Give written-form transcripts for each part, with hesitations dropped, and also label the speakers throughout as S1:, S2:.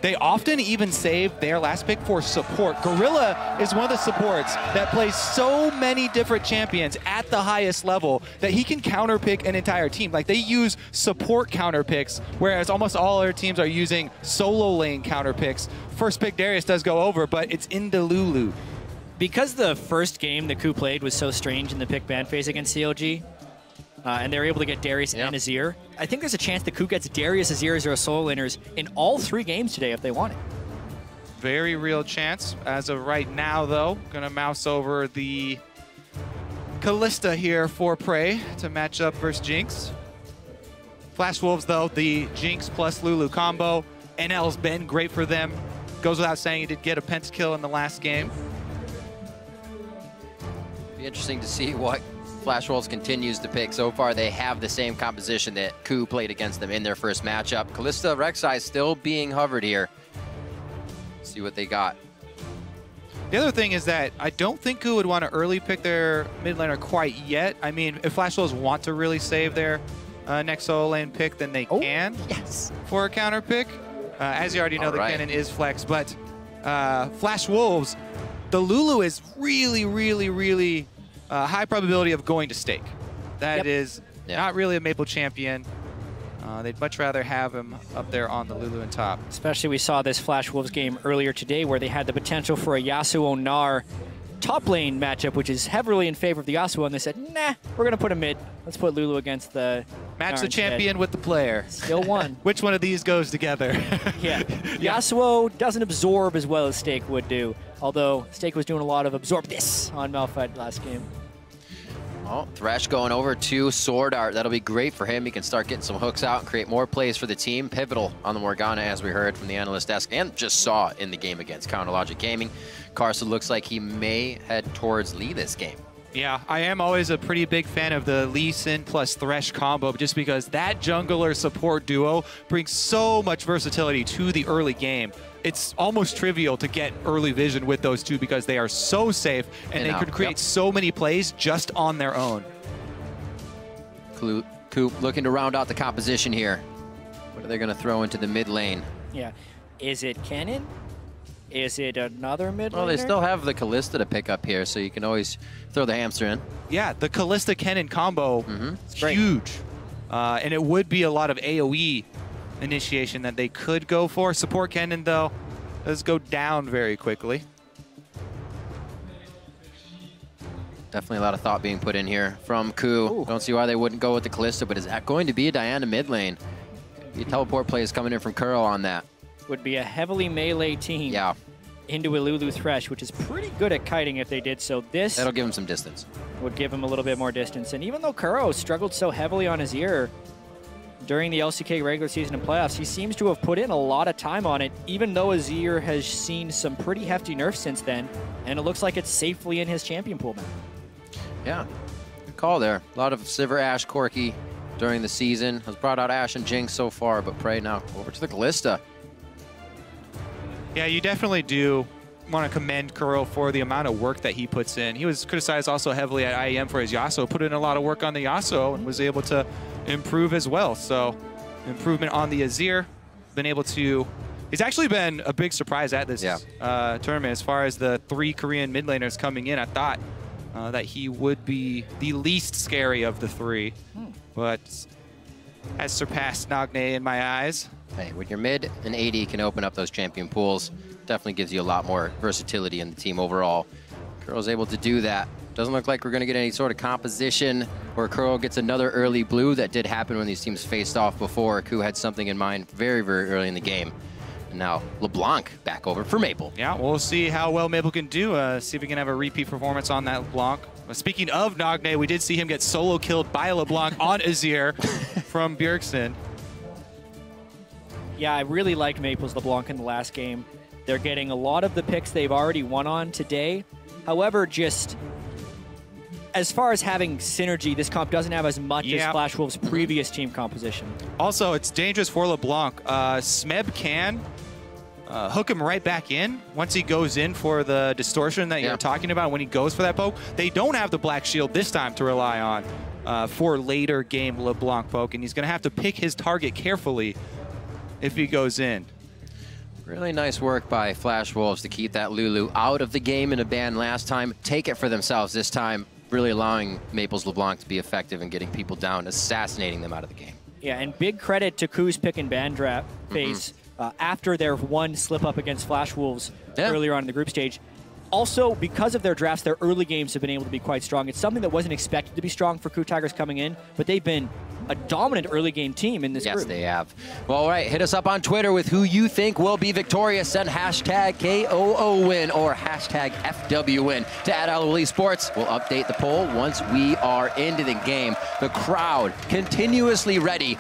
S1: They often even save their last pick for support. Gorilla is one of the supports that plays so many different champions at the highest level that he can counter pick an entire team. Like, they use support counter picks, whereas almost all other teams are using solo lane counter picks. First pick Darius does go over, but it's into Lulu.
S2: Because the first game that KOO played was so strange in the pick ban phase against CLG, and they were able to get Darius and Azir, I think there's a chance that KOO gets Darius, Azir, as their solo laners in all 3 games today if they want it.
S1: Very real chance. As of right now, though, gonna mouse over the Kalista here for Prey to match up versus Jinx. Flash Wolves, though, the Jinx plus Lulu combo. NL's been great for them. Goes without saying, he did get a pentakill in the last game.
S3: Be interesting to see what Flash Wolves continues to pick. So far, they have the same composition that KOO played against them in their first matchup. Kalista Rek'Sai still being hovered here. See what they got.
S1: The other thing is that I don't think KOO would want to early pick their mid laner quite yet. I mean, if Flash Wolves want to really save their next solo lane pick, then they can for a counter pick. As you already know, the cannon is flex, but Flash Wolves, the Lulu is really high probability of going to stake. That is not really a Maple champion. They'd much rather have him up there on the Lulu and top.
S2: Especially we saw this Flash Wolves game earlier today where they had the potential for a Yasuo Gnar top lane matchup, which is heavily in favor of the Yasuo, and they said, nah, we're going to put a mid. Let's put Lulu against the
S1: Match the champion with the player.
S2: Still won.
S1: Which one of these goes together?
S2: Yasuo doesn't absorb as well as Stake would do, although Stake was doing a lot of absorb this on Malphite last game.
S3: Oh, Thresh going over to Swordart. That'll be great for him. He can start getting some hooks out and create more plays for the team. Pivotal on the Morgana, as we heard from the analyst desk, and just saw in the game against Counterlogic Gaming. Karsa looks like he may head towards Lee this game.
S1: Yeah, I am always a pretty big fan of the Lee Sin plus Thresh combo, just because that jungler support duo brings so much versatility to the early game. It's almost trivial to get early vision with those two because they are so safe and they could create so many plays just on their own.
S3: KOO looking to round out the composition here. What are they going to throw into the mid lane?
S2: Yeah. Is it Cannon? Is it another mid laner?
S3: Well, they still have the Kalista to pick up here, so you can always throw the hamster in. Yeah,
S1: the Kalista Cannon combo is huge. And it would be a lot of AoE initiation that they could go for. Support Cannon, though, does go down very quickly.
S3: Definitely a lot of thought being put in here from KOO. Don't see why they wouldn't go with the Kalista, but is that going to be a Diana mid lane? The teleport play is coming in from Kuro on that.
S2: Would be a heavily melee team into a Lulu Thresh, which is pretty good at kiting if they did so.
S3: That'll give him some distance.
S2: Would give him a little bit more distance. And even though Kuro struggled so heavily on his ear during the LCK regular season and playoffs, he seems to have put in a lot of time on it, even though Azir has seen some pretty hefty nerfs since then, and it looks like it's safely in his champion pool now.
S3: Yeah, good call there. A lot of Sivir, Ashe, Corki during the season. Has brought out Ashe and Jinx so far, but Prey now over to the Kalista.
S1: Yeah, you definitely do want to commend Kuro for the amount of work that he puts in. He was criticized also heavily at IEM for his Yasuo, put in a lot of work on the Yasuo and was able to improve as well. So improvement on the Azir, been able to, he's actually been a big surprise at this tournament as far as the 3 Korean mid laners coming in. I thought that he would be the least scary of the 3, but has surpassed Nagne in my eyes.
S3: Hey, when your mid and AD can open up those champion pools, definitely gives you a lot more versatility in the team overall. Kuro's able to do that. Doesn't look like we're going to get any sort of composition where Kuro gets another early blue. That did happen when these teams faced off before. KOO had something in mind very, very early in the game. And now LeBlanc back over for Maple.
S1: Yeah, we'll see how well Maple can do. See if we can have a repeat performance on that LeBlanc. Speaking of Nagne, we did see him get solo killed by LeBlanc on Azir from Bjergsen.
S2: Yeah, I really like Maple's LeBlanc in the last game. They're getting a lot of the picks they've already won on today. However, just as far as having synergy, this comp doesn't have as much as Flash Wolves' previous team composition.
S1: Also, it's dangerous for LeBlanc. Smeb can hook him right back in once he goes in for the distortion that you're talking about when he goes for that poke. They don't have the Black Shield this time to rely on for later game LeBlanc poke, and he's going to have to pick his target carefully if he goes in.
S3: Really nice work by Flash Wolves to keep that Lulu out of the game in a ban last time. Take it for themselves this time, really allowing Maples LeBlanc to be effective in getting people down, assassinating them out of the game.
S2: Yeah, and big credit to KOO's pick and ban draft phase after their one slip up against Flash Wolves earlier on in the group stage. Also, because of their drafts, their early games have been able to be quite strong. It's something that wasn't expected to be strong for KOO Tigers coming in, but they've been a dominant early game team in this group.
S3: Yes, they have. Well, all right, hit us up on Twitter with who you think will be victorious. Send hashtag KOO win or hashtag FW win to @LoL Sports. We'll update the poll once we are into the game. The crowd continuously ready.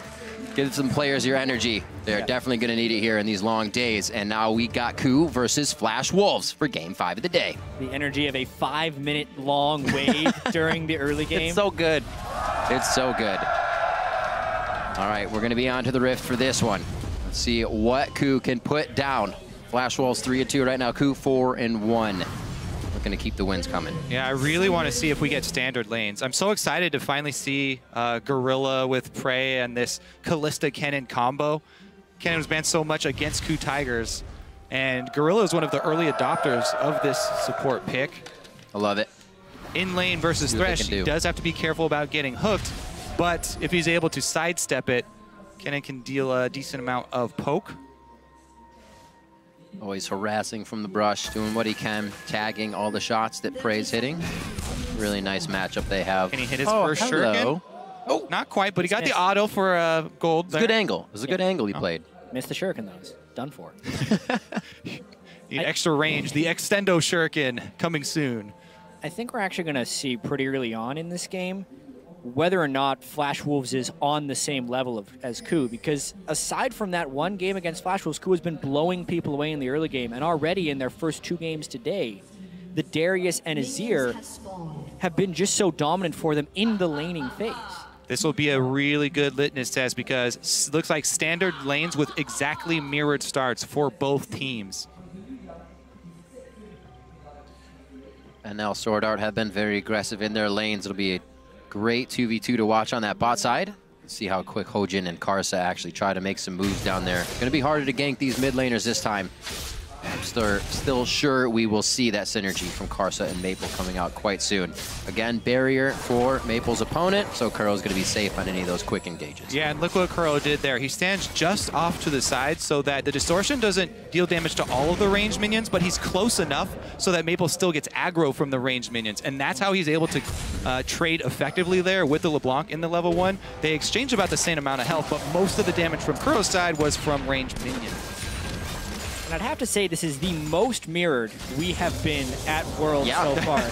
S3: Give some players your energy. They're definitely going to need it here in these long days. And now we got KOO versus Flash Wolves for Game 5 of the day.
S2: The energy of a 5-minute long wave during the early game.
S3: It's so good. It's so good. All right, we're going to be on to the Rift for this one. Let's see what KOO can put down. Flash Wolves 3-2 right now. KOO 4-1. We're going to keep the wins coming.
S1: Yeah, I really want to see if we get standard lanes. I'm so excited to finally see Gorilla with Prey and this Callista Kennen combo. Kennen was banned so much against KOO Tigers, and Gorilla is one of the early adopters of this support pick.
S3: I love it.
S1: In lane versus Thresh, he does have to be careful about getting hooked, but if he's able to sidestep it, Kennen can deal a decent amount of poke.
S3: Always harassing from the brush, doing what he can, tagging all the shots that Prey's hitting. Really nice matchup they have.
S1: Can he hit his first shuriken? Oh, not quite, but he got the auto for gold.
S3: It's a good angle. It was a good angle he played.
S2: Missed the shuriken, though. It's done for.
S1: Need extra range. The Extendo shuriken coming soon.
S2: I think we're actually going to see pretty early on in this game whether or not Flash Wolves is on the same level as KOO, because aside from that one game against Flash Wolves, KOO has been blowing people away in the early game, and already in their first 2 games today, the Darius and Azir have been just so dominant for them in the laning phase.
S1: This will be a really good litmus test because it looks like standard lanes with exactly mirrored starts for both teams.
S3: And now Swordart have been very aggressive in their lanes. It'll be a great 2v2 to watch on that bot side. See how quick Hojin and Karsa actually try to make some moves down there. Going to be harder to gank these mid laners this time. I'm still sure we will see that synergy from Karsa and Maple coming out quite soon. Again, barrier for Maple's opponent, so Kuro's going to be safe on any of those quick engages.
S1: Yeah, and look what Kuro did there. He stands just off to the side so that the distortion doesn't deal damage to all of the ranged minions, but he's close enough so that Maple still gets aggro from the ranged minions, and that's how he's able to trade effectively there with the LeBlanc in the level 1. They exchange about the same amount of health, but most of the damage from Kuro's side was from ranged minions.
S2: And I'd have to say this is the most mirrored we have been at Worlds so far.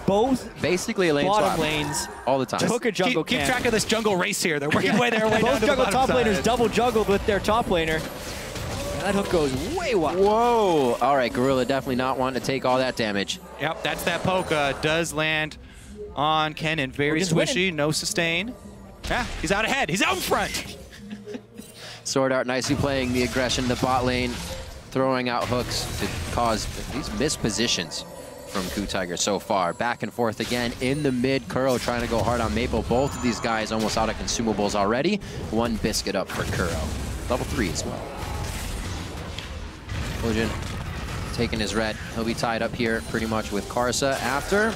S2: Both
S3: basically a lane
S2: bottom lanes
S3: all the time.
S2: Took a jungle
S1: keep track of this jungle race here. They're working way there, way down
S2: Both
S1: to
S2: jungle
S1: the
S2: top
S1: bottom
S2: laners
S1: side.
S2: double juggled with their top laner. And that hook goes way wide.
S3: Whoa! All right, Gorilla definitely not wanting to take all that damage.
S1: Yep, that's that poke. Does land on Kennen. Very swishy, no sustain. Yeah, he's out ahead. He's out in front.
S3: Swordart nicely playing the aggression in the bot lane, throwing out hooks to cause these missed positions from KOO Tiger so far. Back and forth again in the mid. Kuro trying to go hard on Maple. Both of these guys almost out of consumables already. 1 biscuit up for Kuro. Level 3 as well. Hojin taking his red. He'll be tied up here pretty much with Karsa after.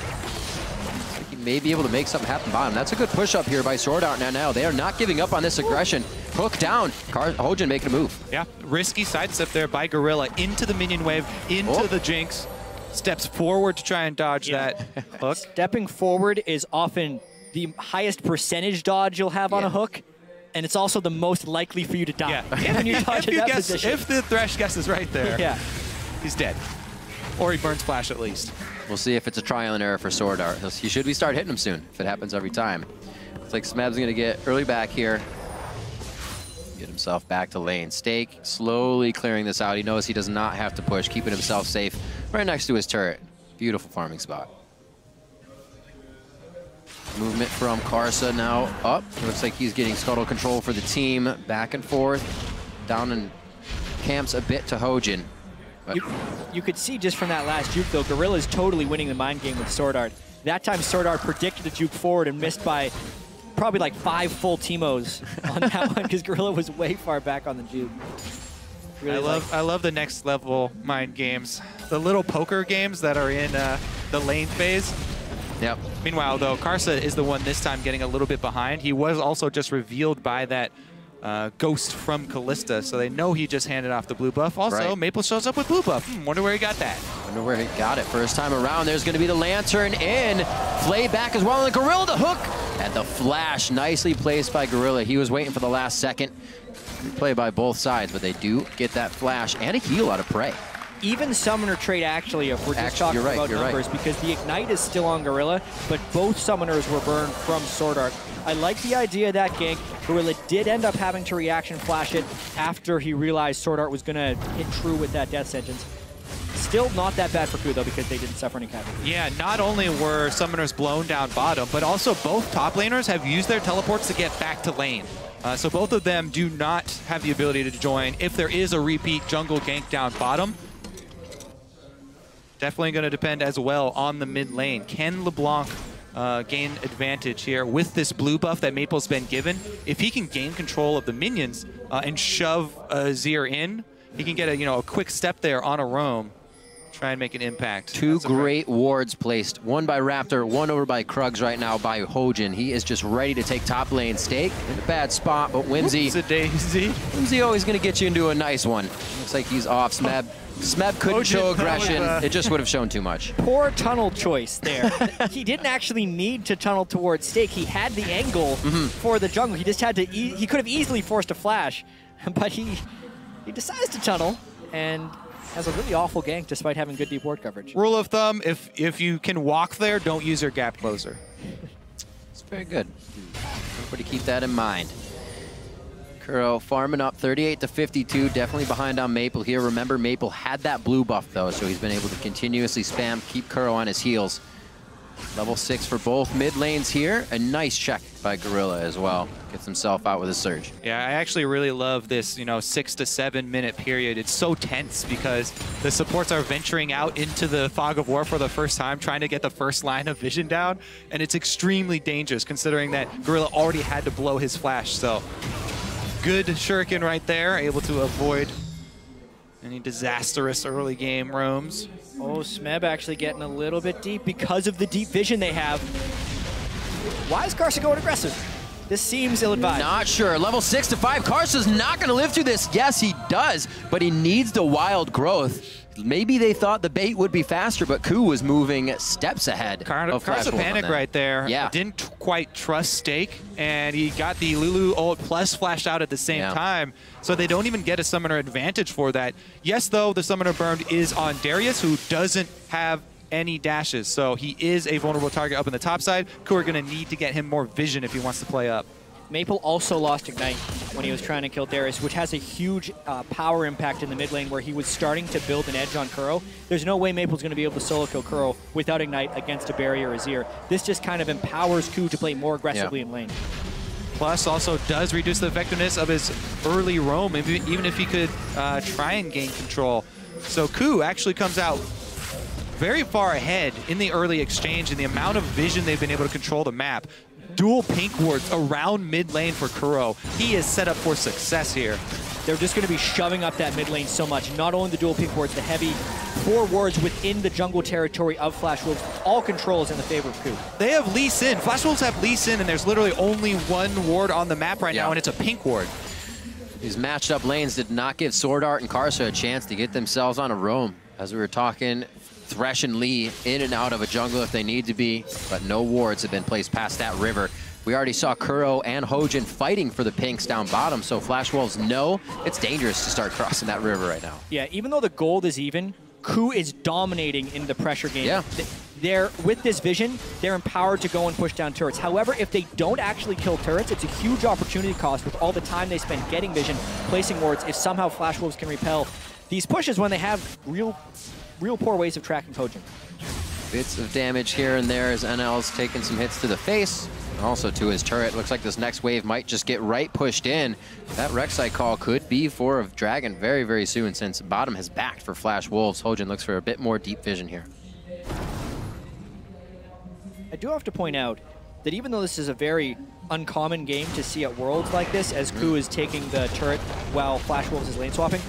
S3: He may be able to make something happen bottom. That's a good push up here by Swordart now. They are not giving up on this aggression. Hook down. Hojin making a move.
S1: Yeah, risky sidestep there by Gorilla into the minion wave, into the Jinx. Steps forward to try and dodge that hook.
S2: Stepping forward is often the highest percentage dodge you'll have on a hook, and it's also the most likely for you to die.
S1: Yeah.
S2: When you dodge in that position.
S1: If the Thresh guesses right there, he's dead. Or he burns Flash at least.
S3: We'll see if it's a trial and error for Swordart. He should be start hitting him soon if it happens every time. It's like Smeb's going to get early back here. Get himself back to lane. Stake slowly clearing this out. He knows he does not have to push, keeping himself safe right next to his turret. Beautiful farming spot. Movement from Karsa now up. Looks like he's getting scuttle control for the team. Back and forth. Down and camps a bit to Hojin.
S2: You could see just from that last juke, though, Gorilla's totally winning the mind game with Swordart. That time, Swordart predicted a juke forward and missed by probably like 5 full Teemos on that one because Gorilla was way far back on the juke. Really
S1: I love the next level mind games. The little poker games that are in the lane phase.
S3: Yep.
S1: Meanwhile, though, Karsa is the one this time getting a little bit behind. He was also just revealed by that ghost from Callista, so they know he just handed off the blue buff. Also,
S3: right.
S1: Maple shows up with blue buff. Wonder where he got that.
S3: Wonder where he got it. First time around, there's going to be the Lantern in. Flay back as well, and the Gorilla, the hook, and the flash. Nicely placed by Gorilla. He was waiting for the last second. Good play by both sides, but they do get that flash and a heal out of Prey.
S2: Even Summoner trait, actually, if we're just talking about numbers, because the Ignite is still on Gorilla, but both Summoners were burned from Swordart. I like the idea of that gank. Gorilla did end up having to reaction flash it after he realized Swordart was going to hit true with that death sentence. Still not that bad for KOO, though, because they didn't suffer any casualties.
S1: Yeah, not only were Summoners blown down bottom, but also both top laners have used their teleports to get back to lane. So both of them do not have the ability to join if there is a repeat jungle gank down bottom. Definitely going to depend as well on the mid lane. Can LeBlanc gain advantage here with this blue buff that Maple's been given? If he can gain control of the minions and shove Azir in, he can get a quick step there on a roam. Try and make an impact.
S3: Two great wards placed. One by Raptor, one over by Krugs right now by Hojin. He is just ready to take top lane. Stake in a bad spot, but Whimsy. Whimsy always going to get you into a nice one. Looks like he's off Smeb. Smeb couldn't show aggression. It just would have shown too much.
S2: Poor tunnel choice there. He didn't actually need to tunnel towards Stake. He had the angle for the jungle. He just had to. He could have easily forced a flash, but he decides to tunnel and has a really awful gank despite having good deep ward coverage.
S1: Rule of thumb: if you can walk there, don't use your gap closer.
S3: It's very good. Everybody keep that in mind. Kuro farming up 38 to 52, definitely behind on Maple here. Remember, Maple had that blue buff though, so he's been able to continuously spam, keep Kuro on his heels. Level 6 for both mid lanes here. A nice check by Gorilla as well. Gets himself out with a surge.
S1: Yeah, I actually really love this, 6 to 7 minute period. It's so tense because the supports are venturing out into the fog of war for the first time, trying to get the first line of vision down, and it's extremely dangerous considering that Gorilla already had to blow his flash. So good shuriken right there, able to avoid any disastrous early game roams.
S2: Oh, Smeb actually getting a little bit deep because of the deep vision they have. Why is Karsa going aggressive? This seems ill-advised.
S3: Not sure. Level 6 to 5. Karsa's not going to live through this. Yes, he does, but he needs the wild growth. Maybe they thought the bait would be faster, but KOO was moving steps ahead.
S1: Karsa panic right there.
S3: Yeah.
S1: Didn't quite trust Stake, and he got the Lulu ult plus flashed out at the same time, so they don't even get a summoner advantage for that. Yes, though, the summoner burned is on Darius, who doesn't have any dashes, so he is a vulnerable target up in the top side. KOO are going to need to get him more vision if he wants to play up.
S2: Maple also lost Ignite when he was trying to kill Darius, which has a huge power impact in the mid lane where he was starting to build an edge on Kuro. There's no way Maple's going to be able to solo kill Kuro without Ignite against a barrier Azir. This just kind of empowers KOO to play more aggressively in lane.
S1: Plus also does reduce the effectiveness of his early roam, even if he could try and gain control. So KOO actually comes out very far ahead in the early exchange, and the amount of vision they've been able to control the map. Dual pink wards around mid lane for Kuro. He is set up for success here.
S2: They're just going to be shoving up that mid lane so much. Not only the dual pink wards, the heavy 4 wards within the jungle territory of Flash Wolves. All controls in the favor of KOO.
S1: They have Lee Sin. Flash Wolves have Lee Sin, and there's literally only 1 ward on the map right now, and it's a pink ward.
S3: These matched up lanes did not give Swordart and Karsa a chance to get themselves on a roam. As we were talking, Thresh and Lee in and out of a jungle if they need to be, but no wards have been placed past that river. We already saw Kuro and Hojin fighting for the pinks down bottom, so Flash Wolves know it's dangerous to start crossing that river right now.
S2: Yeah, even though the gold is even, KOO is dominating in the pressure game.
S3: Yeah.
S2: With this vision, they're empowered to go and push down turrets. However, if they don't actually kill turrets, it's a huge opportunity cost with all the time they spend getting vision, placing wards, if somehow Flash Wolves can repel these pushes when they have real poor ways of tracking Hojin.
S3: Bits of damage here and there as NL's taking some hits to the face, and also to his turret. Looks like this next wave might just get right pushed in. That Rek'Sai call could be for Dragon very, very soon, since bottom has backed for Flash Wolves. Hojin looks for a bit more deep vision here.
S2: I do have to point out that even though this is a very uncommon game to see at Worlds like this, as KOO is taking the turret while Flash Wolves is lane swapping,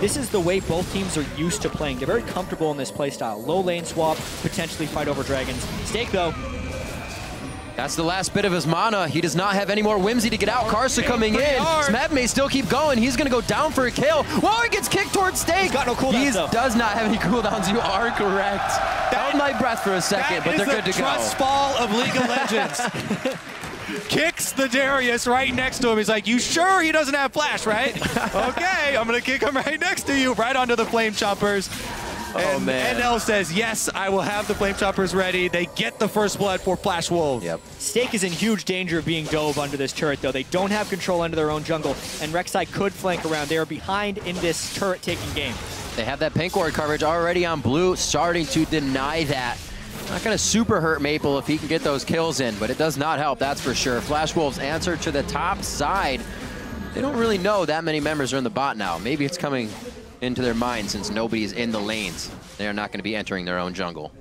S2: this is the way both teams are used to playing. They're very comfortable in this playstyle. Low lane swap, potentially fight over dragons. Stake, though.
S3: That's the last bit of his mana. He does not have any more whimsy to get out. Karsa coming in. Smeb may still keep going. He's going to go down for a kill. Whoa, he gets kicked towards Stake.
S2: He's got no cooldowns,
S3: He does not have any cooldowns. You are correct. Held my breath for a second, but they're good to go.
S1: That is the trust fall of League of Legends. Kicks the Darius right next to him. He's like, you sure he doesn't have flash, right? Okay, I'm going to kick him right next to you, right onto the Flame Choppers. And NL says, yes, I will have the Flame Choppers ready. They get the first blood for Flash Wolves.
S3: Yep.
S2: Stake is in huge danger of being dove under this turret, though. They don't have control under their own jungle, and Rek'Sai could flank around. They are behind in this turret-taking game.
S3: They have that pink ward coverage already on blue, starting to deny that. Not going to super hurt Maple if he can get those kills in, but it does not help, that's for sure. Flash Wolves answer to the top side. They don't really know that many members are in the bot now. Maybe it's coming into their mind since nobody's in the lanes. They are not going to be entering their own jungle.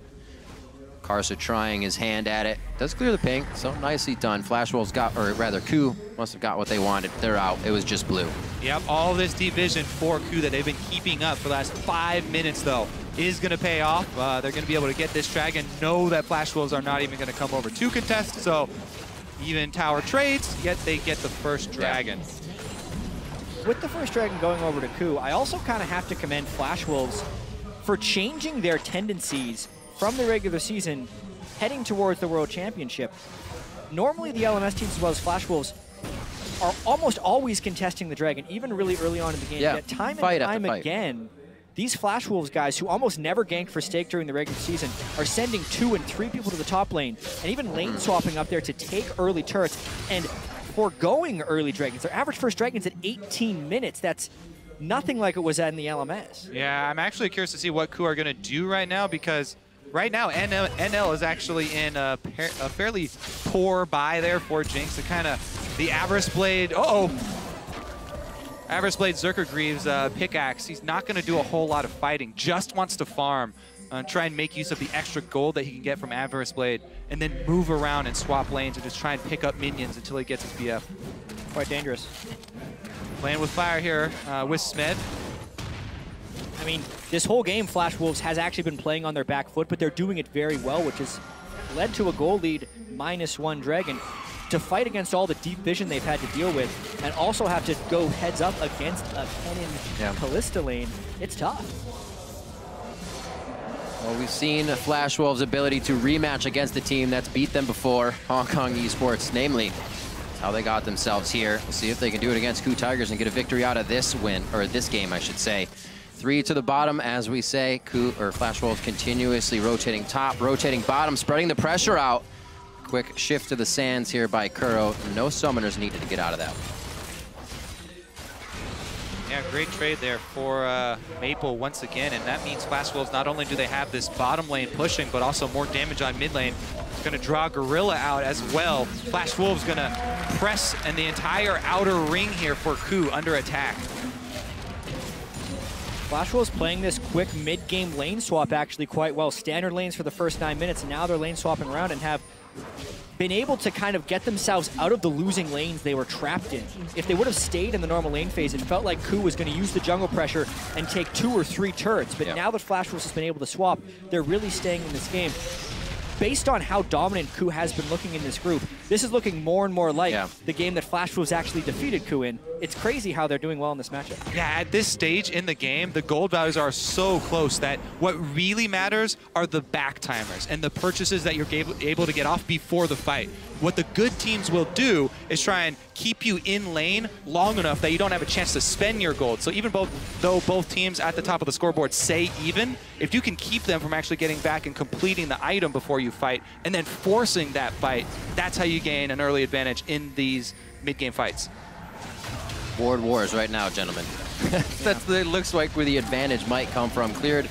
S3: Karsa trying his hand at it. Does clear the pink, so nicely done. Flash Wolves got, or rather KOO must have got what they wanted. They're out. It was just blue.
S1: Yep, all this deep vision for KOO that they've been keeping up for the last 5 minutes, though, is going to pay off. They're going to be able to get this dragon, know that Flash Wolves are not even going to come over to contest, so even tower trades, yet they get the first dragon.
S2: Yeah. With the first dragon going over to KOO, I also kind of have to commend Flash Wolves for changing their tendencies from the regular season heading towards the World Championship. Normally the LMS teams as well as Flash Wolves are almost always contesting the dragon, even really early on in the game.
S3: Yeah,
S2: Yet time and time again, these Flash Wolves guys who almost never gank for Stake during the regular season are sending 2 and 3 people to the top lane and even lane swapping up there to take early turrets and foregoing early dragons. Their average first dragon's at 18 minutes. That's nothing like it was in the LMS.
S1: Yeah, I'm actually curious to see what KOO are going to do right now, because right now NL is actually in a fairly poor buy there for Jinx. The kind of the Avarice Blade. Avarice Blade Zerker Greaves pickaxe. He's not going to do a whole lot of fighting. Just wants to farm. Try and make use of the extra gold that he can get from Avarice Blade, and then move around and swap lanes and just try and pick up minions until he gets his BF.
S2: Quite dangerous.
S1: Playing with fire here with Smeb.
S2: I mean, this whole game, Flash Wolves has actually been playing on their back foot, but they're doing it very well, which has led to a goal lead, -1 dragon, to fight against all the deep vision they've had to deal with, and also have to go heads up against a Kennen Kalista lane. It's tough.
S3: Well, we've seen Flash Wolves' ability to rematch against a team that's beat them before, Hong Kong Esports, namely. That's how they got themselves here. We'll see if they can do it against KOO Tigers and get a victory out of this win, or this game, I should say. 3 to the bottom, as we say. KOO, or Flash Wolves, continuously rotating top, rotating bottom, spreading the pressure out. Quick shift to the sands here by Kuro. No summoners needed to get out of that.
S1: Yeah, great trade there for Maple once again, and that means Flash Wolves, not only do they have this bottom lane pushing, but also more damage on mid lane. It's going to draw Gorilla out as well. Flash Wolves going to press in the entire outer ring here for KOO under attack.
S2: Flash Wolves playing this quick mid-game lane swap actually quite well. Standard lanes for the first 9 minutes, and now they're lane swapping around and have been able to kind of get themselves out of the losing lanes they were trapped in. If they would have stayed in the normal lane phase, it felt like KOO was going to use the jungle pressure and take 2 or 3 turrets. But now that Flash Wolves has been able to swap, they're really staying in this game. Based on how dominant KOO has been looking in this group, this is looking more and more like the game that Flash Wolves actually defeated KOO in. It's crazy how they're doing well in this matchup.
S1: Yeah, at this stage in the game, the gold values are so close that what really matters are the back timers and the purchases that you're able to get off before the fight. What the good teams will do is try and keep you in lane long enough that you don't have a chance to spend your gold. So even though both teams at the top of the scoreboard say even, if you can keep them from actually getting back and completing the item before you fight and then forcing that fight, that's how you gain an early advantage in these mid-game fights.
S3: Ward wars right now, gentlemen. That's it looks like where the advantage might come from. Cleared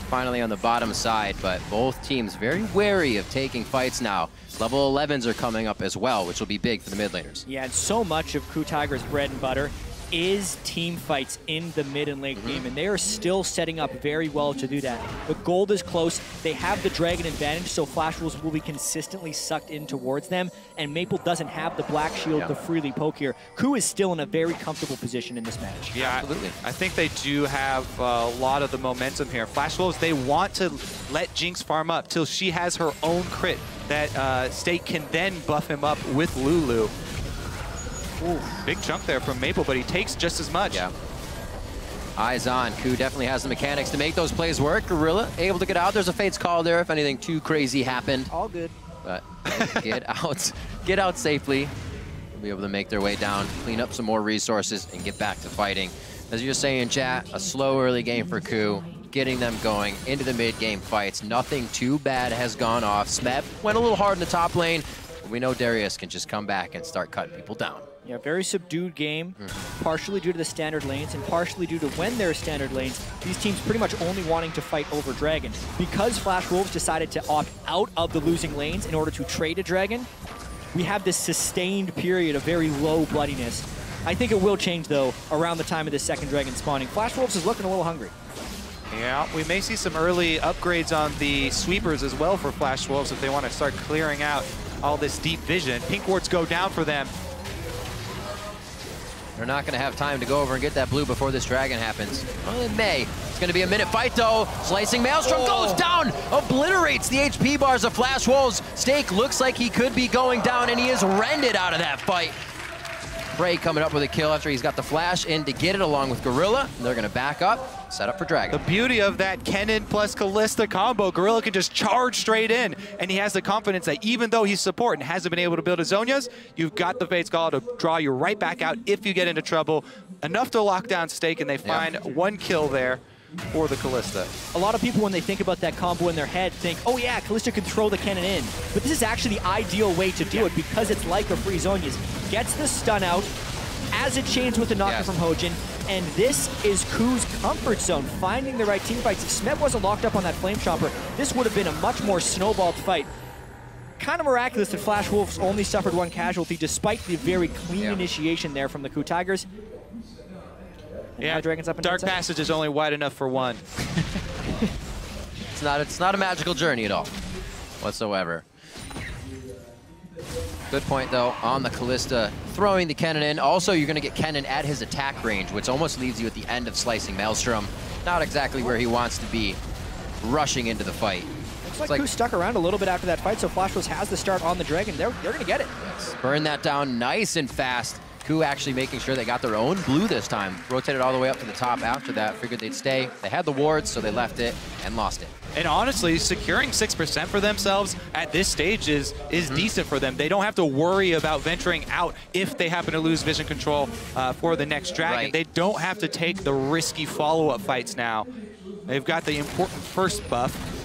S3: finally on the bottom side, but both teams very wary of taking fights now. Level 11s are coming up as well, which will be big for the mid laners.
S2: Yeah, and so much of KOO Tigers' bread and butter is team fights in the mid and late game, and they are still setting up very well to do that. The gold is close. They have the dragon advantage, so Flash Wolves will be consistently sucked in towards them, and Maple doesn't have the black shield to freely poke here. KOO is still in a very comfortable position in this match.
S1: Yeah, absolutely. I think they do have a lot of the momentum here. Flash Wolves, they want to let Jinx farm up till she has her own crit that State can then buff him up with Lulu. Ooh, big chunk there from Maple, but he takes just as much.
S3: Yeah. Eyes on. KOO definitely has the mechanics to make those plays work. Gorilla able to get out. There's a Fate's Call there if anything too crazy happened.
S2: All good.
S3: But get out safely. They'll be able to make their way down, clean up some more resources, and get back to fighting. As you're saying, chat, a slow early game for KOO, getting them going into the mid-game fights. Nothing too bad has gone off. Smeb went a little hard in the top lane. But we know Darius can just come back and start cutting people down.
S2: Yeah, very subdued game, partially due to the standard lanes and partially due to when there are standard lanes, these teams pretty much only wanting to fight over Dragon. Because Flash Wolves decided to opt out of the losing lanes in order to trade a Dragon, we have this sustained period of very low bloodiness. I think it will change, though, around the time of this second Dragon spawning. Flash Wolves is looking a little hungry.
S1: Yeah, we may see some early upgrades on the sweepers as well for Flash Wolves if they want to start clearing out all this deep vision. Pink wards go down for them.
S3: They're not going to have time to go over and get that blue before this dragon happens. Well, it may. It's going to be a minute fight, though. Slicing Maelstrom goes down, obliterates the HP bars of Flash Wolves. Stake looks like he could be going down, and he is rended out of that fight. Bray coming up with a kill after he's got the flash in to get it along with Gorilla. They're going to back up, set up for Dragon.
S1: The beauty of that Kennen plus Kalista combo, Gorilla can just charge straight in, and he has the confidence that even though he's support and hasn't been able to build his Zonias, you've got the Fate's Call to draw you right back out if you get into trouble. Enough to lock down Stake, and they find one kill there for the Kalista.
S2: A lot of people, when they think about that combo in their head, think, oh yeah, Kalista can throw the Kennen in. But this is actually the ideal way to do it because it's like a free Zonias. Gets the stun out as it chains with the knocker from Hojin, and this is KOO's comfort zone, finding the right team fights. If Smeb wasn't locked up on that Flame Chomper, this would have been a much more snowballed fight. Kind of miraculous that Flash Wolves only suffered one casualty despite the very clean initiation there from the KOO Tigers. And now Dragon's up and
S1: Dark Passage is only wide enough for one.
S3: It's not a magical journey at all, whatsoever. Good point, though, on the Kalista, throwing the Kennen in. Also, you're going to get Kennen at his attack range, which almost leaves you at the end of Slicing Maelstrom. Not exactly where he wants to be, rushing into the fight.
S2: Looks like KOO stuck around a little bit after that fight, so Flash Wolves has the start on the Dragon. They're going to get it.
S3: Yes. Burn that down nice and fast. KOO actually making sure they got their own blue this time. Rotated all the way up to the top after that. Figured they'd stay. They had the wards, so they left it and lost it.
S1: And honestly, securing 6% for themselves at this stage is decent for them. They don't have to worry about venturing out if they happen to lose vision control for the next Dragon. They don't have to take the risky follow-up fights now. They've got the important first buff.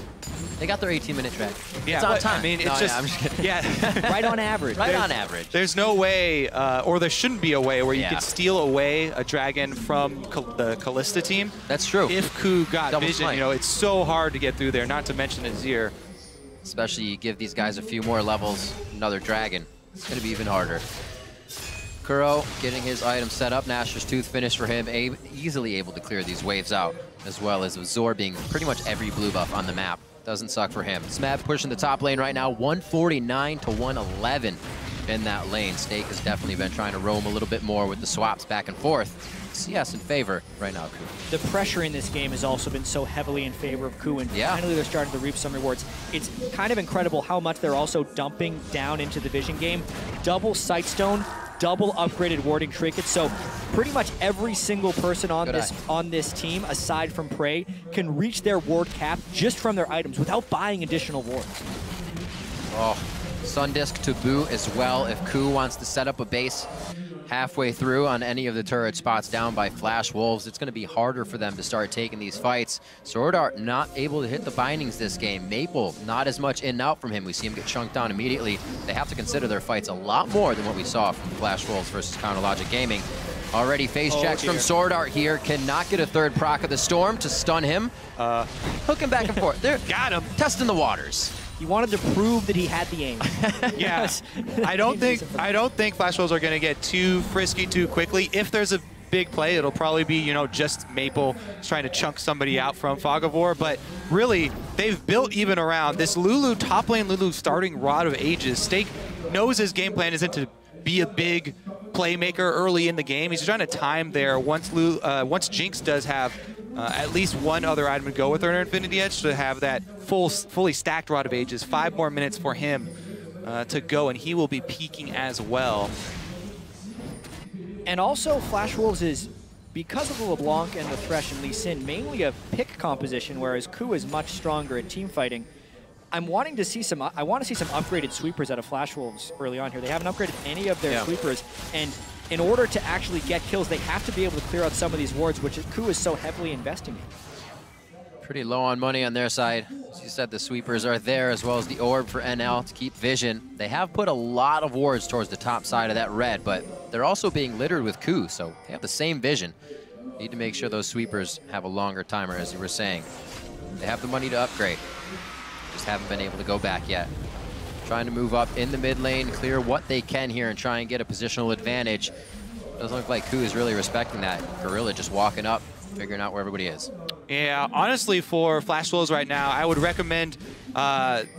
S3: They got their 18-minute track.
S1: Yeah,
S3: it's on time.
S1: I mean, it's
S3: I'm just kidding.
S1: Yeah.
S2: Right on average.
S3: Right on average.
S1: There's no way, or there shouldn't be a way, where you could steal away a Dragon from the Kalista team.
S3: That's true.
S1: If KOO got
S3: Double
S1: vision,
S3: smite.
S1: you know, it's so hard to get through there, not to mention Azir.
S3: Especially you give these guys a few more levels, another Dragon. It's going to be even harder. Kuro getting his item set up. Nashor's Tooth finish for him. Easily able to clear these waves out, as well as absorbing pretty much every blue buff on the map. Doesn't suck for him. Smeb pushing the top lane right now, 149 to 111 in that lane. Stake has definitely been trying to roam a little bit more with the swaps back and forth. CS in favor right now, KOO.
S2: The pressure in this game has also been so heavily in favor of KOO, and finally they're starting to reap some rewards. It's kind of incredible how much they're also dumping down into the vision game. Double Sightstone, double upgraded warding trinkets, so pretty much every single person on this team, aside from Prey, can reach their ward cap just from their items without buying additional wards.
S3: Oh, Sun Disc to boot as well if KOO wants to set up a base halfway through on any of the turret spots down by Flash Wolves. It's going to be harder for them to start taking these fights. Swordart not able to hit the bindings this game. Maple, not as much in and out from him. We see him get chunked down immediately. They have to consider their fights a lot more than what we saw from Flash Wolves versus Counterlogic Gaming. Already face checks from Swordart here. Cannot get a third proc of the Storm to stun him. Hooking back and forth. Got him. Testing the waters.
S2: He wanted to prove that he had the aim.
S1: Yeah, I don't think Flash Wolves are going to get too frisky too quickly. If there's a big play, it'll probably be, you know, just Maple trying to chunk somebody out from Fog of War. But really, they've built even around this Lulu, top lane Lulu starting Rod of Ages. Stake knows his game plan isn't to be a big playmaker early in the game. He's trying to time there once Jinx does have at least one other item to go with her Infinity Edge to have that fully stacked Rod of Ages. 5 more minutes for him to go, and he will be peaking as well.
S2: And also, Flash Wolves is, because of the LeBlanc and the Thresh and Lee Sin, mainly a pick composition, whereas KOO is much stronger at team fighting. I want to see some upgraded sweepers out of Flash Wolves early on here. They haven't upgraded any of their sweepers, and in order to actually get kills, they have to be able to clear out some of these wards, which KOO is so heavily investing in.
S3: Pretty low on money on their side. As you said, the sweepers are there, as well as the orb for NL to keep vision. They have put a lot of wards towards the top side of that red, but they're also being littered with KOO, so they have the same vision. Need to make sure those sweepers have a longer timer, as you were saying. They have the money to upgrade. Just haven't been able to go back yet. Trying to move up in the mid lane, clear what they can here and try and get a positional advantage. Doesn't look like KOO is really respecting that. Gorilla just walking up, figuring out where everybody is.
S1: Yeah, honestly, for Flash Wolves right now, I would recommend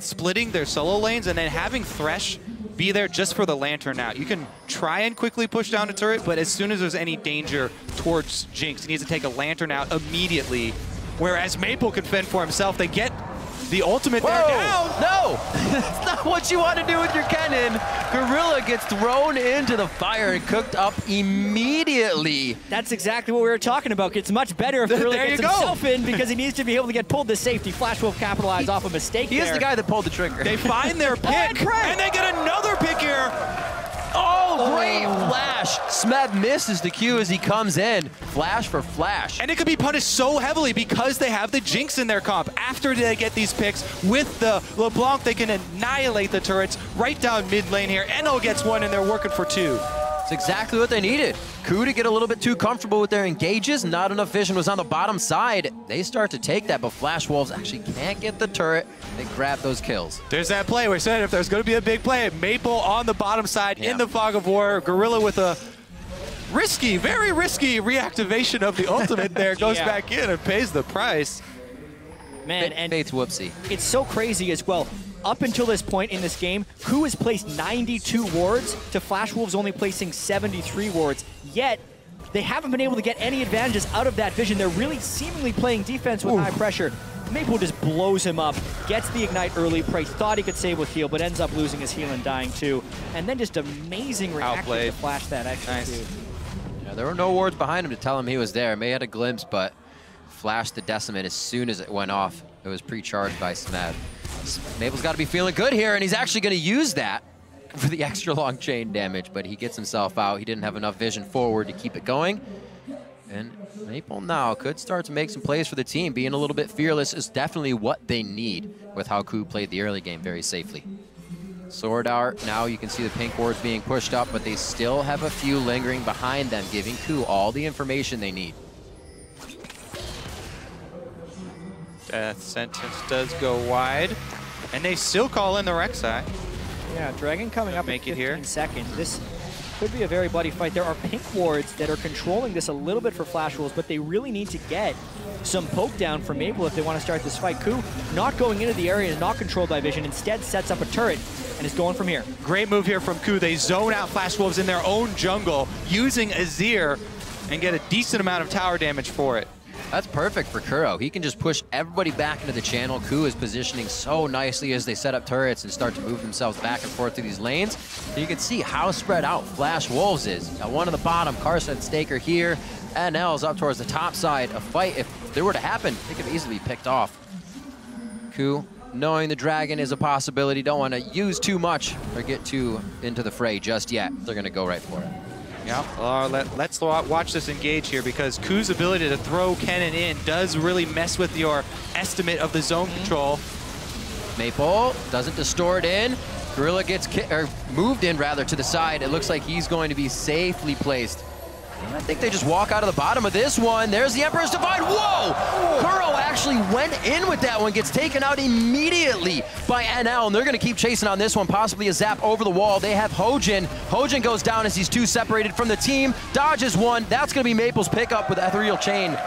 S1: splitting their solo lanes and then having Thresh be there just for the Lantern out. You can try and quickly push down a turret, but as soon as there's any danger towards Jinx, he needs to take a Lantern out immediately. Whereas Maple can fend for himself. They get the ultimate there down.
S3: No, that's not what you want to do with your cannon. Gorilla gets thrown into the fire and cooked up immediately.
S2: That's exactly what we were talking about. It's much better if Gorilla gets himself in because he needs to be able to get pulled to safety. Flash Wolf capitalize off a mistake
S3: He is the guy that pulled the trigger.
S1: They find their pick, and they get another pick here.
S3: Oh, great flash. Smeb misses the Q as he comes in. Flash for flash.
S1: And it could be punished so heavily because they have the Jinx in their comp. After they get these picks with the LeBlanc, they can annihilate the turrets right down mid lane here. NL gets one, and they're working for 2.
S3: It's exactly what they needed. KOO to get a little bit too comfortable with their engages. Not enough vision was on the bottom side. They start to take that, but Flash Wolves actually can't get the turret. They grab those kills.
S1: There's that play. We said if there's going to be a big play, Maple on the bottom side in the Fog of War. Gorilla with a risky, very risky reactivation of the ultimate there. Goes back in and pays the price.
S2: Man, and
S3: Faith's whoopsie.
S2: It's so crazy as well. Up until this point in this game, KOO has placed 92 wards to Flash Wolves only placing 73 wards. Yet, they haven't been able to get any advantages out of that vision. They're really seemingly playing defense with high pressure. Maple just blows him up, gets the Ignite early. Price thought he could save with heal, but ends up losing his heal and dying too. And then just amazing reaction to flash that extra too.
S3: Yeah, there were no wards behind him to tell him he was there. May had a glimpse, but flashed the Decimate as soon as it went off. It was pre-charged by Smeb. Maple's got to be feeling good here, and he's actually going to use that for the extra long chain damage, but he gets himself out. He didn't have enough vision forward to keep it going. And Maple now could start to make some plays for the team. Being a little bit fearless is definitely what they need with how KOO played the early game very safely. Swordart, now you can see the pink wards being pushed up, but they still have a few lingering behind them, giving KOO all the information they need.
S1: Death Sentence does go wide, and they still call in the Rek'Sai.
S2: Yeah, Dragon coming up in 15 seconds. This could be a very bloody fight. There are pink wards that are controlling this a little bit for Flash Wolves, but they really need to get some poke down from Maple if they want to start this fight. KOO not going into the area is not controlled by vision, instead sets up a turret and is going from here.
S1: Great move here from KOO. They zone out Flash Wolves in their own jungle using Azir and get a decent amount of tower damage for it.
S3: That's perfect for Kuro. He can just push everybody back into the channel. KOO is positioning so nicely as they set up turrets and start to move themselves back and forth through these lanes. So you can see how spread out Flash Wolves is. Got one on the bottom, Karsa and Staker here. NL's up towards the top side. A fight, if there were to happen, they could easily be picked off. KOO, knowing the dragon is a possibility, don't want to use too much or get too into the fray just yet. They're going to go right for it.
S1: Yeah, let's watch this engage here, because KOO's ability to throw cannon in does really mess with your estimate of the zone control.
S3: Maple doesn't distort in. Gorilla gets moved in rather to the side. It looks like he's going to be safely placed. And I think they just walk out of the bottom of this one. There's the Emperor's Divide. Whoa! Kuro actually actually went in with that one, gets taken out immediately by NL, and they're going to keep chasing on this one, possibly a zap over the wall. They have Hojin. Hojin goes down as he's 2 separated from the team, dodges 1. That's going to be Maple's pickup with Ethereal Chain,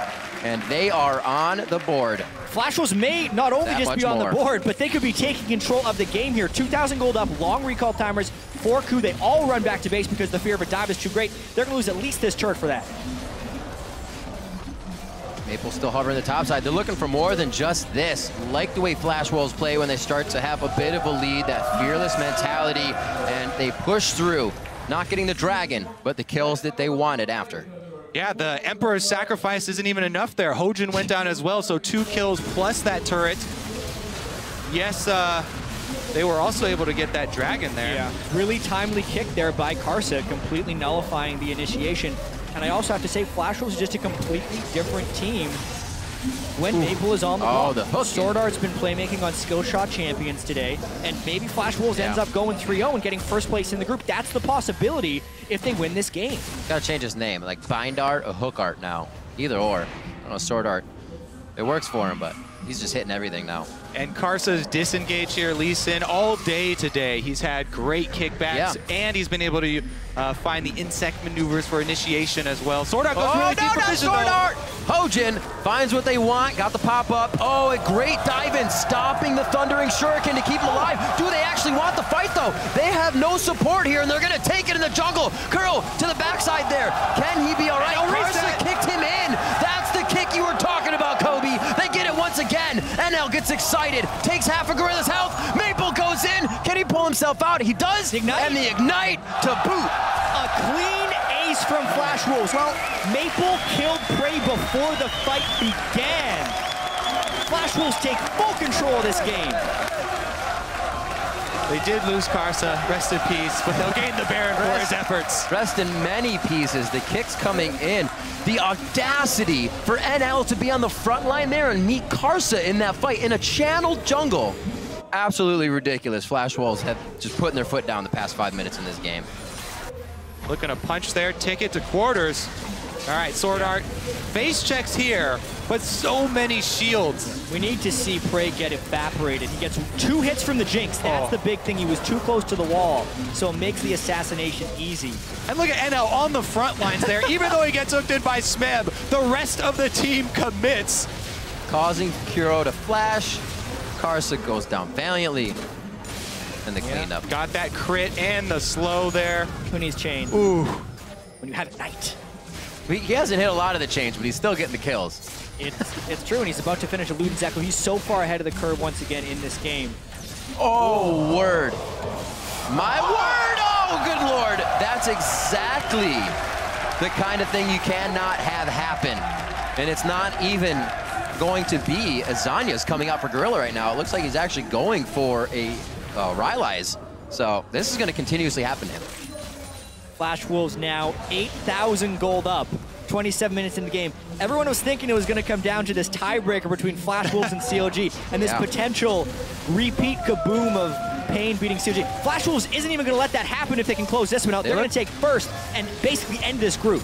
S3: and they are on the board.
S2: Flash Wolves may not only just be on the board, but they could be taking control of the game here. 2,000 gold up, long recall timers for KOO. They all run back to base because the fear of a dive is too great. They're going to lose at least this turret for that.
S3: Maple still hovering the top side. They're looking for more than just this. Like the way Flash Wolves play when they start to have a bit of a lead, that fearless mentality, and they push through. Not getting the dragon, but the kills that they wanted after.
S1: Yeah, the Emperor's sacrifice isn't even enough there. Hojin went down as well, so 2 kills plus that turret. Yes, they were also able to get that dragon there.
S2: Yeah, really timely kick there by Karsa, completely nullifying the initiation. And I also have to say, Flash Wolves is just a completely different team when Maple is on the ball.
S3: The hook.
S2: Swordart's been playmaking on skill shot champions today, and maybe Flash Wolves ends up going 3-0 and getting first place in the group. That's the possibility if they win this game.
S3: Gotta change his name, like Bind Art or Hook Art now. Either or. I don't know, Sword Art. It works for him, but he's just hitting everything now.
S1: And Karsa's disengage here, Lee Sin, all day today. He's had great kickbacks, and he's been able to find the insect maneuvers for initiation as well. Swordart goes really deep for vision,
S3: Swordart! Hojin finds what they want, got the pop-up. Oh, a great dive-in, stopping the Thundering Shuriken to keep him alive. Do they actually want the fight, though? They have no support here, and they're going to take it in the jungle. Kuro to the backside there. Can he be all right? Karsa kicked him in. That's the kick you were talking about, Kobe. They get it once again. NL gets excited, takes half a Gorilla's health. Maple goes in. Can he pull himself out? He does.
S2: Ignite.
S3: And the Ignite to boot.
S2: A clean ace from Flash Wolves. Well, Maple killed Prey before the fight began. Flash Wolves take full control of this game.
S1: They did lose Karsa, rest in peace, but they'll gain the Baron for his efforts.
S3: Rest in many pieces, the kicks coming in. The audacity for NL to be on the front line there and meet Karsa in that fight in a channeled jungle. Absolutely ridiculous. Flash Wolves have just putting their foot down the past 5 minutes in this game.
S1: Looking to punch there, ticket to quarters. All right, Swordart, face checks here, but so many shields.
S2: We need to see Prey get evaporated. He gets 2 hits from the Jinx. That's the big thing. He was too close to the wall, so it makes the assassination easy.
S1: And look at NL on the front lines there. Even though he gets hooked in by Smeb, the rest of the team commits.
S3: Causing Kuro to flash. Karsa goes down valiantly. And the cleanup.
S1: Got that crit and the slow there.
S2: When he's chained.
S1: Ooh.
S2: When you have Ignite.
S3: He hasn't hit a lot of the chains, but he's still getting the kills.
S2: It's true, and he's about to finish a Luden Zeko. He's so far ahead of the curve once again in this game.
S3: Oh, word. My word! Oh, good lord. That's exactly the kind of thing you cannot have happen. And it's not even going to be Azanya's coming out for Gorilla right now. It looks like he's actually going for a Rylai's. So this is going to continuously happen to him.
S2: Flash Wolves now 8,000 gold up. 27 minutes in the game. Everyone was thinking it was going to come down to this tiebreaker between Flash Wolves and COG and this potential repeat kaboom of Pain beating COG. Flash Wolves isn't even going to let that happen if they can close this one out. They're going to take first and basically end this group.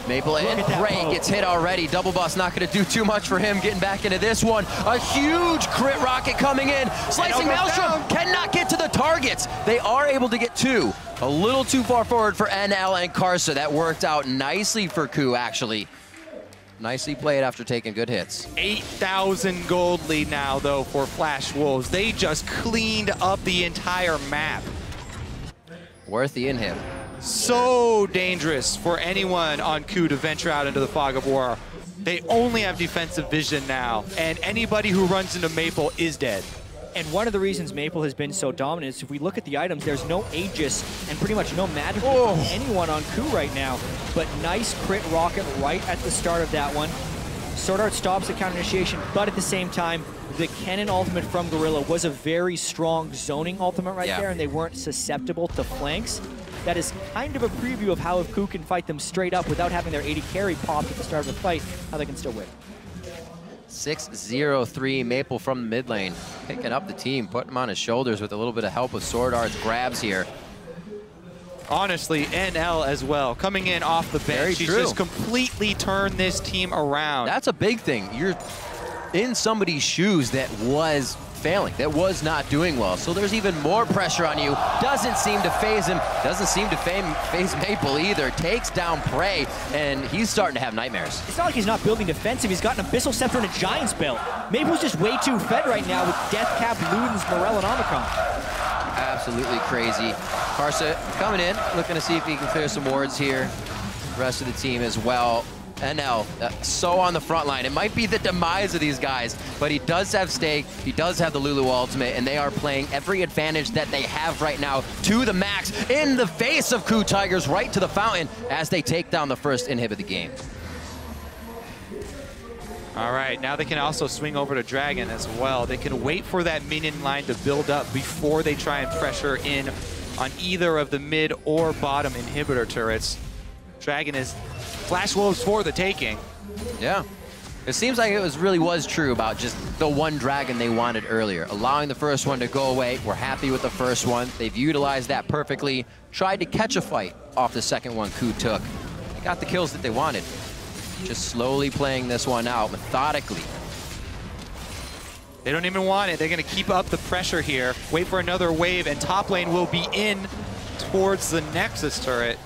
S3: Maple and Prey gets hit already. Double Boss not going to do too much for him getting back into this one. A huge crit rocket coming in. Slicing Maelstrom cannot get to the targets. They are able to get 2. A little too far forward for NL and Karsa. That worked out nicely for KOO, actually. Nicely played after taking good hits.
S1: 8,000 gold lead now, though, for Flash Wolves. They just cleaned up the entire map.
S3: Worth the inhib.
S1: So dangerous for anyone on KOO to venture out into the fog of war. They only have defensive vision now, and anybody who runs into Maple is dead.
S2: And one of the reasons Maple has been so dominant is if we look at the items, there's no Aegis and pretty much no magic from anyone on KOO right now. But nice crit rocket right at the start of that one. Swordart stops the counter initiation, but at the same time, the cannon ultimate from Gorilla was a very strong zoning ultimate right there, and they weren't susceptible to flanks. That is kind of a preview of how if KOO can fight them straight up without having their 80 carry popped at the start of the fight, how they can still win.
S3: 6-0-3 Maple from the mid lane. Picking up the team, putting him on his shoulders with a little bit of help with Swordart's grabs here.
S1: Honestly, NL as well, coming in off the bench. She's just completely turned this team around.
S3: That's a big thing. You're in somebody's shoes that was failing, that was not doing well. So there's even more pressure on you. Doesn't seem to phase him. Doesn't seem to phase Maple either. Takes down Prey, and he's starting to have nightmares.
S2: It's not like he's not building defensive. He's got an Abyssal Scepter and a Giant's Belt. Maple's just way too fed right now with Deathcap, Ludens, Morel, and Omicron.
S3: Absolutely crazy. Karsa coming in, looking to see if he can clear some wards here. The rest of the team as well. NL, so on the front line. It might be the demise of these guys, but he does have stake, he does have the Lulu ultimate, and they are playing every advantage that they have right now to the max in the face of KOO Tigers, right to the fountain as they take down the first inhib of the game.
S1: All right, now they can also swing over to Dragon as well. They can wait for that minion line to build up before they try and pressure in on either of the mid or bottom inhibitor turrets. Dragon is Flash Wolves for the taking.
S3: Yeah. It seems like it really was true about just the one Dragon they wanted earlier. Allowing the first one to go away. We're happy with the first one. They've utilized that perfectly. Tried to catch a fight off the second one KOO took. They got the kills that they wanted. Just slowly playing this one out methodically.
S1: They don't even want it. They're going to keep up the pressure here. Wait for another wave, and top lane will be in towards the Nexus turret.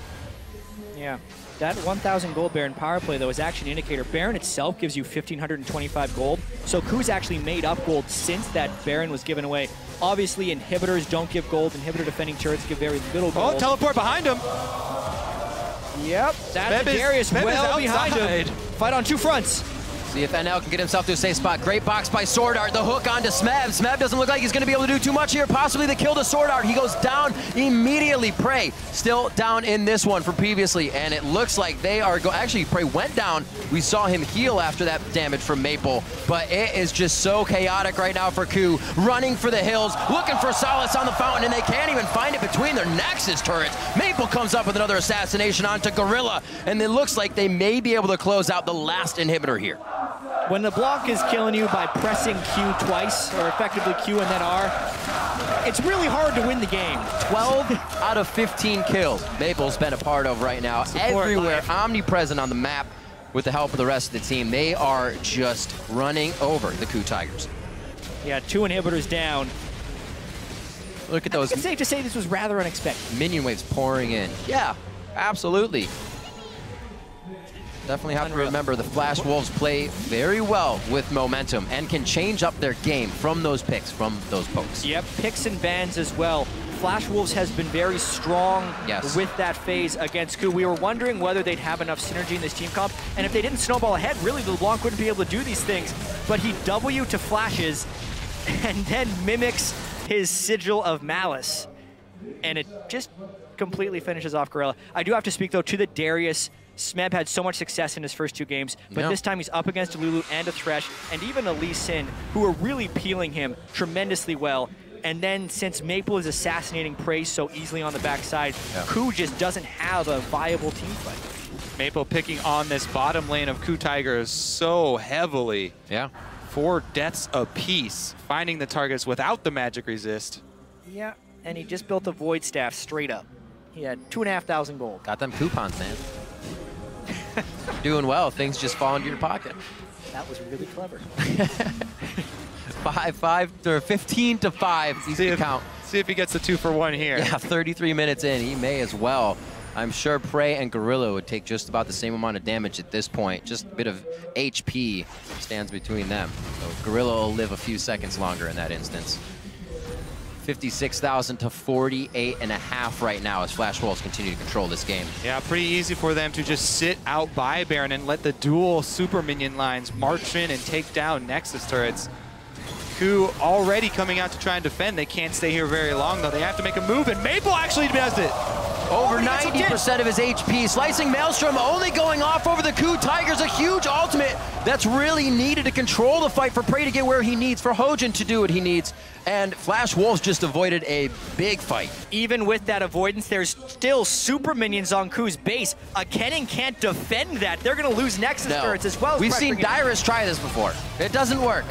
S2: Yeah. That 1,000 gold Baron power play, though, is actually an indicator. Baron itself gives you 1,525 gold, so KOO's actually made up gold since that Baron was given away. Obviously, inhibitors don't give gold. Inhibitor defending turrets give very little gold.
S1: Oh, teleport behind him.
S2: Yep, that's Darius well behind him. Fight on two fronts.
S3: See if NL can get himself to a safe spot. Great box by Swordart. The hook onto Smeb. Smeb doesn't look like he's going to be able to do too much here. Possibly the kill to Swordart. He goes down immediately. Prey still down in this one from previously, and it looks like they are actually, Prey went down. We saw him heal after that damage from Maple, but it is just so chaotic right now for KOO. Running for the hills, looking for solace on the fountain, and they can't even find it between their Nexus turrets. Maple comes up with another assassination onto Gorilla, and it looks like they may be able to close out the last inhibitor here.
S2: When the block is killing you by pressing Q twice, or effectively Q and then R, it's really hard to win the game.
S3: 12 out of 15 kills Maple's been a part of right now.
S2: Support
S3: everywhere,
S2: life.
S3: Omnipresent on the map with the help of the rest of the team. They are just running over the KOO Tigers.
S2: Yeah, 2 inhibitors down.
S3: Look at those.
S2: It's safe to say this was rather unexpected.
S3: Minion waves pouring in. Yeah, absolutely. Definitely have to remember the Flash Wolves play very well with momentum and can change up their game from those picks, from those pokes.
S2: Yep, picks and bans as well. Flash Wolves has been very strong with that phase against KOO. We were wondering whether they'd have enough synergy in this team comp, and if they didn't snowball ahead, really LeBlanc wouldn't be able to do these things. But he W to flashes and then mimics his Sigil of Malice, and it just completely finishes off Gorilla. I do have to speak, though, to the Darius. Smeb had so much success in his first 2 games, but this time he's up against a Lulu and a Thresh, and even a Lee Sin, who are really peeling him tremendously well. And then since Maple is assassinating Prey so easily on the backside, KOO just doesn't have a viable team fight.
S1: Maple picking on this bottom lane of KOO Tigers so heavily.
S3: Yeah.
S1: 4 deaths apiece, finding the targets without the magic resist.
S2: Yeah, and he just built a Void Staff straight up. He had 2,500 gold.
S3: Got them coupons, man. Doing well, things just fall into your pocket.
S2: That was really clever.
S3: 15 to 5. Easy to count.
S1: See if he gets the 2 for 1 here.
S3: Yeah, 33 minutes in, he may as well. I'm sure Prey and Gorilla would take just about the same amount of damage at this point. Just a bit of HP stands between them. So Gorilla will live a few seconds longer in that instance. 56,000 to 48.5 right now as Flash Wolves continue to control this game.
S1: Yeah, pretty easy for them to just sit out by Baron and let the dual super minion lines march in and take down Nexus turrets. KOO already coming out to try and defend. They can't stay here very long, though. They have to make a move, and Maple actually does it.
S3: Over 90% of his HP. Slicing Maelstrom only going off over the KOO Tigers. A huge ultimate that's really needed to control the fight for Prey to get where he needs, for Hojin to do what he needs. And Flash Wolves just avoided a big fight.
S2: Even with that avoidance, there's still super minions on KOO's base. A Kennen can't defend that. They're going to lose Nexus turrets as well.
S3: We've seen Dyrus try this before. It doesn't work.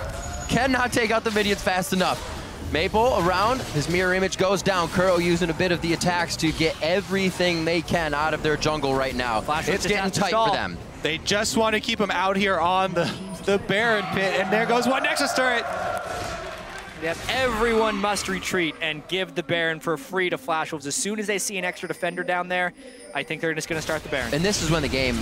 S3: Cannot take out the minions fast enough. Maple around, his mirror image goes down. Kuro using a bit of the attacks to get everything they can out of their jungle right now. It's getting tight for them.
S1: They just want to keep him out here on the the Baron pit, and there goes one Nexus turret.
S2: Yep, everyone must retreat and give the Baron for free to Flash Wolves. As soon as they see an extra defender down there, I think they're just going to start the Baron.
S3: And this is when the game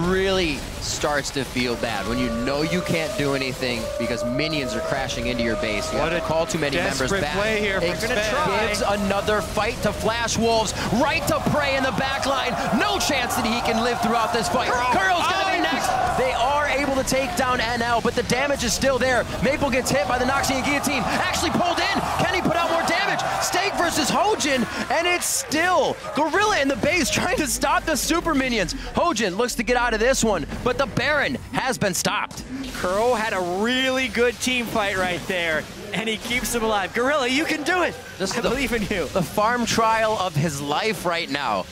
S3: really starts to feel bad, when you know you can't do anything because minions are crashing into your base. You have to call too many members back.
S1: Play here from
S3: It gives another fight to Flash Wolves, right to Prey in the back line. No chance that he can live throughout this fight. Kuro's going to be next. They are able to take down NL, but the damage is still there. Maple gets hit by the Noxian Guillotine, actually pulled in. Can he put out more damage? Stake versus Hojin, and it's still Gorilla in the base trying to stop the super minions. Hojin looks to get out of this one, but the Baron has been stopped.
S2: Kuro had a really good team fight right there, and he keeps him alive. Gorilla, you can do it. I believe in you.
S3: The farm trial of his life right now.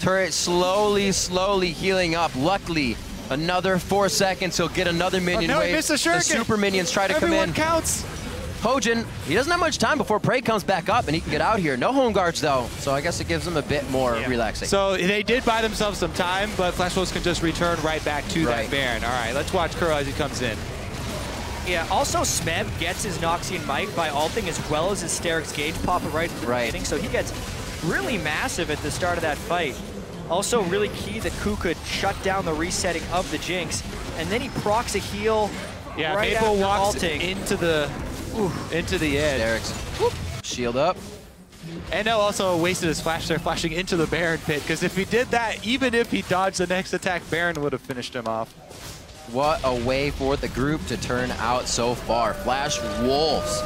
S3: Turret slowly healing up. Luckily, another 4 seconds, he'll get another minion wave.
S1: He missed the shuriken.
S3: The super minions try to come in.
S1: Everyone counts.
S3: Hojin, he doesn't have much time before Prey comes back up and he can get out here. No home guards though, so I guess it gives him a bit more relaxing.
S1: So they did buy themselves some time, but Flash Wolves can just return right back to that Baron. All right, let's watch Kuro as he comes in.
S2: Yeah, also Smeb gets his Noxian Might by ulting as well as his Steric's Gauge popping right at the beginning, so he gets really massive at the start of that fight. Also really key that KOO could shut down the resetting of the Jinx, and then he procs a heal right
S1: Maple walks
S2: ulting.
S1: into the edge.
S3: Steric's shield up.
S1: And now also wasted his flash there, flashing into the Baron pit, because if he did that, even if he dodged the next attack, Baron would have finished him off.
S3: What a way for the group to turn out so far. Flash Wolves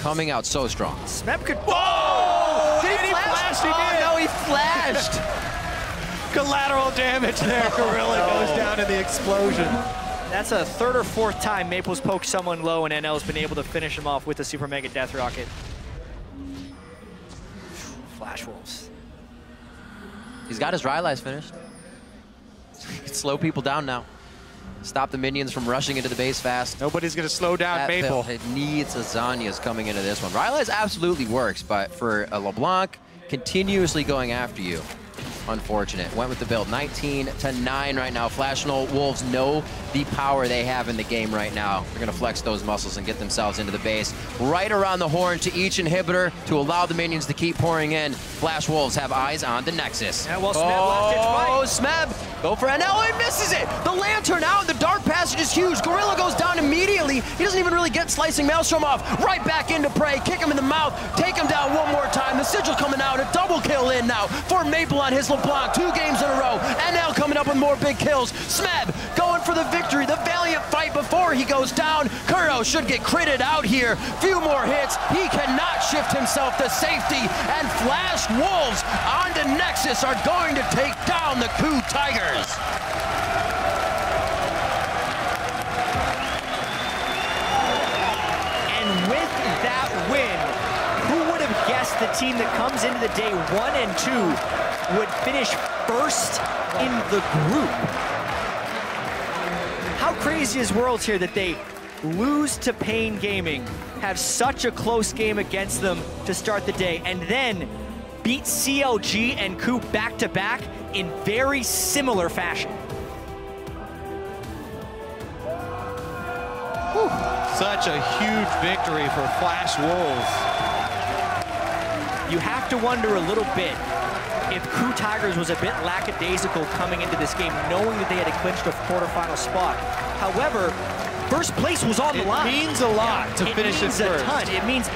S3: coming out so strong.
S2: Smeb could...
S1: Whoa! Did he flash?
S3: He did. No, he flashed.
S1: Collateral damage there. Gorilla goes down in the explosion.
S2: That's a third or fourth time Maple's poked someone low and NL's been able to finish him off with the Super Mega Death Rocket. Flash Wolves.
S3: He's got his Rylai's finished. He can slow people down now. Stop the minions from rushing into the base fast.
S1: Nobody's going to slow down Maple.
S3: It needs Azania's coming into this one. Rylai's absolutely works, but for a LeBlanc continuously going after you, unfortunate. Went with the build 19-9 right now. Flash Wolves know the power they have in the game right now. They're going to flex those muscles and get themselves into the base. Right around the horn to each inhibitor to allow the minions to keep pouring in. Flash Wolves have eyes on the Nexus.
S2: Yeah, well, Smeb left
S3: Smeb! Go for NL, he misses it! The Lantern out, the Dark Passage is huge. Gorilla goes down immediately. He doesn't even really get Slicing Maelstrom off. Right back into Prey, kick him in the mouth, take him down one more time. The Sigil coming out, a double kill in now for Maple on his LeBlanc. 2 games in a row. NL coming up with more big kills. Smeb going for the victory. The valiant fight before he goes down. Kuro should get critted out here. Few more hits. He cannot shift himself to safety. And Flash Wolves onto Nexus are going to take down the KOO Tigers.
S2: And with that win, who would have guessed the team that comes into the day 1 and 2 would finish first in the group? How crazy is Worlds here that they lose to Pain Gaming, have such a close game against them to start the day, and then beat CLG and KOO back-to-back in very similar fashion.
S1: Whew. Such a huge victory for Flash Wolves.
S2: You have to wonder a little bit if KOO Tigers was a bit lackadaisical coming into this game, knowing that they had clinched a quarterfinal spot. However, first place was on the line.
S1: It means a lot to finish it first.
S2: It means a ton. It means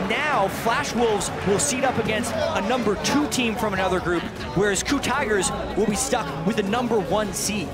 S2: now Flash Wolves will seat up against a number 2 team from another group, whereas KOO Tigers will be stuck with the number 1 seed.